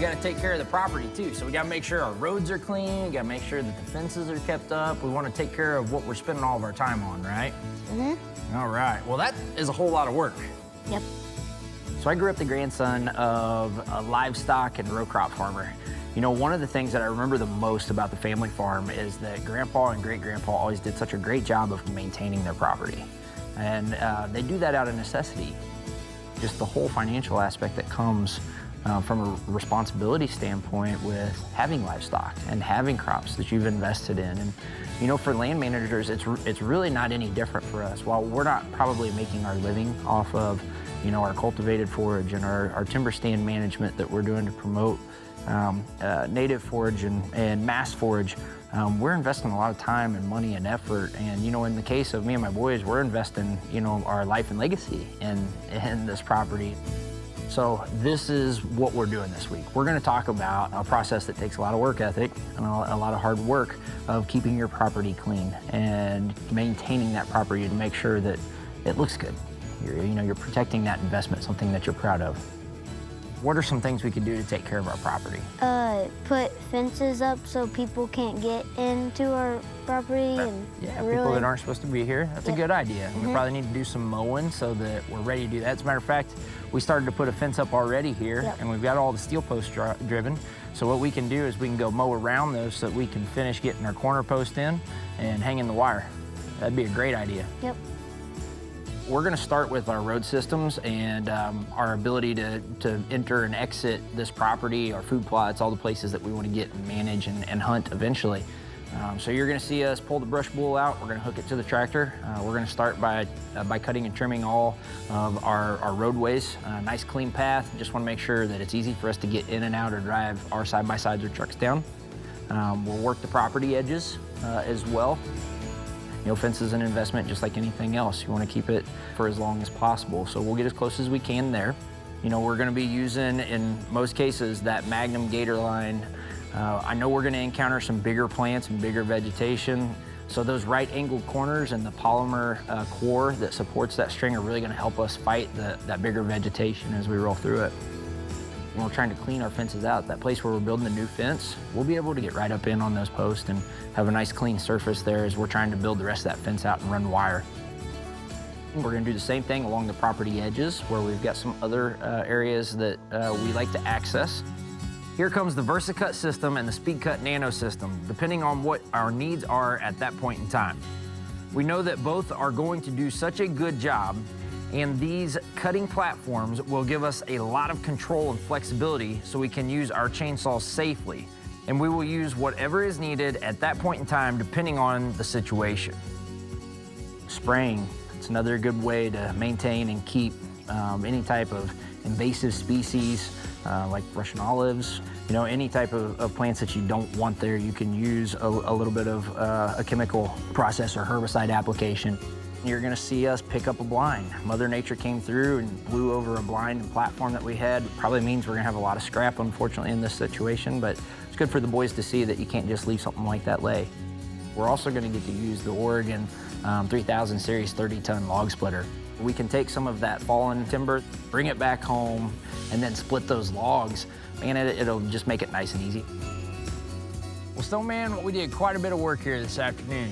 we got to take care of the property too. So we got to make sure our roads are clean. We got to make sure that the fences are kept up. We want to take care of what we're spending all of our time on, right? Mm-hmm. All right. Well, that is a whole lot of work. Yep. So I grew up the grandson of a livestock and row crop farmer. You know, one of the things that I remember the most about the family farm is that Grandpa and Great-Grandpa always did such a great job of maintaining their property. And they do that out of necessity. Just the whole financial aspect that comes from a responsibility standpoint with having livestock and having crops that you've invested in. And, you know, for land managers, it's really not any different for us. While we're not probably making our living off of, you know, our cultivated forage and our timber stand management that we're doing to promote native forage and mass forage, we're investing a lot of time and money and effort. And, you know, in the case of me and my boys, we're investing, you know, our life and legacy in this property. So this is what we're doing this week. We're gonna talk about a process that takes a lot of work ethic and a lot of hard work of keeping your property clean and maintaining that property to make sure that it looks good. You're protecting that investment, something that you're proud of. What are some things we could do to take care of our property? Put fences up so people can't get into our property. Yeah, people that aren't supposed to be here. That's a good idea. We probably need to do some mowing so that we're ready to do that. As a matter of fact, we started to put a fence up already here, and we've got all the steel posts driven. So what we can do is we can go mow around those so that we can finish getting our corner post in and hanging the wire. That'd be a great idea. Yep. We're gonna start with our road systems and our ability to enter and exit this property, our food plots, all the places that we wanna get and manage and hunt eventually. So you're gonna see us pull the BrushBull out. We're gonna hook it to the tractor. We're gonna start by cutting and trimming all of our roadways. Nice clean path. Just wanna make sure that it's easy for us to get in and out or drive our side-by-sides or trucks down. We'll work the property edges as well. You know, fence is an investment just like anything else. You want to keep it for as long as possible. So we'll get as close as we can there. You know, we're going to be using, in most cases, that Magnum gator line. I know we're going to encounter some bigger plants and bigger vegetation. So those right angled corners and the polymer core that supports that string are really going to help us fight that bigger vegetation as we roll through it. When we're trying to clean our fences out, that place where we're building the new fence, we'll be able to get right up in on those posts and have a nice clean surface there as we're trying to build the rest of that fence out and run wire. We're gonna do the same thing along the property edges where we've got some other areas that we like to access. Here comes the VersaCut system and the SpeedCut Nano system, depending on what our needs are at that point in time. We know that both are going to do such a good job, and these cutting platforms will give us a lot of control and flexibility so we can use our chainsaws safely. And we will use whatever is needed at that point in time, depending on the situation. Spraying, it's another good way to maintain and keep any type of invasive species like Russian olives. You know, any type of plants that you don't want there, you can use a little bit of a chemical process or herbicide application. You're gonna see us pick up a blind. Mother Nature came through and blew over a blind and platform that we had. Probably means we're gonna have a lot of scrap, unfortunately, in this situation, but it's good for the boys to see that you can't just leave something like that lay. We're also gonna get to use the Oregon 3000 series 30-ton log splitter. We can take some of that fallen timber, bring it back home, and then split those logs. Man, it'll just make it nice and easy. Well, Snowman, we did quite a bit of work here this afternoon.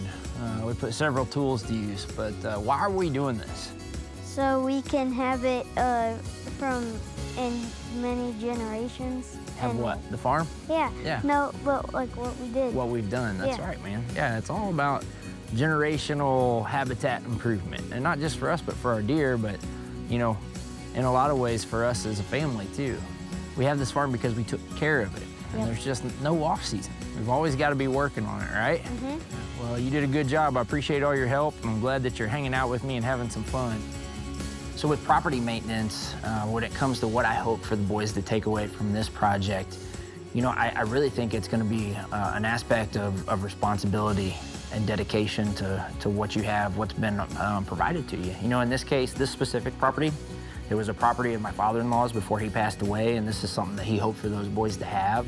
We put several tools to use, but why are we doing this? So we can have it from in many generations. Have what? The farm? Yeah. Yeah. No, but like what we did. What we've done, that's right, man. Yeah, it's all about generational habitat improvement. And not just for us, but for our deer, but, you know, in a lot of ways for us as a family, too. We have this farm because we took care of it. And there's just no off season. We've always got to be working on it, right? Well, you did a good job. I appreciate all your help. I'm glad that you're hanging out with me and having some fun. So with property maintenance, when it comes to what I hope for the boys to take away from this project, you know, I really think it's going to be an aspect of responsibility and dedication to what you have, what's been provided to you. You know, in this case, this specific property, it was a property of my father-in-law's before he passed away, and this is something that he hoped for those boys to have.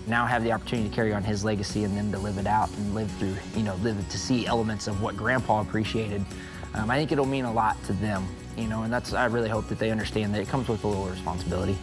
Now have the opportunity to carry on his legacy and them to live it out and live through, you know, live to see elements of what Grandpa appreciated. I think it'll mean a lot to them, you know, and I really hope that they understand that it comes with a little responsibility.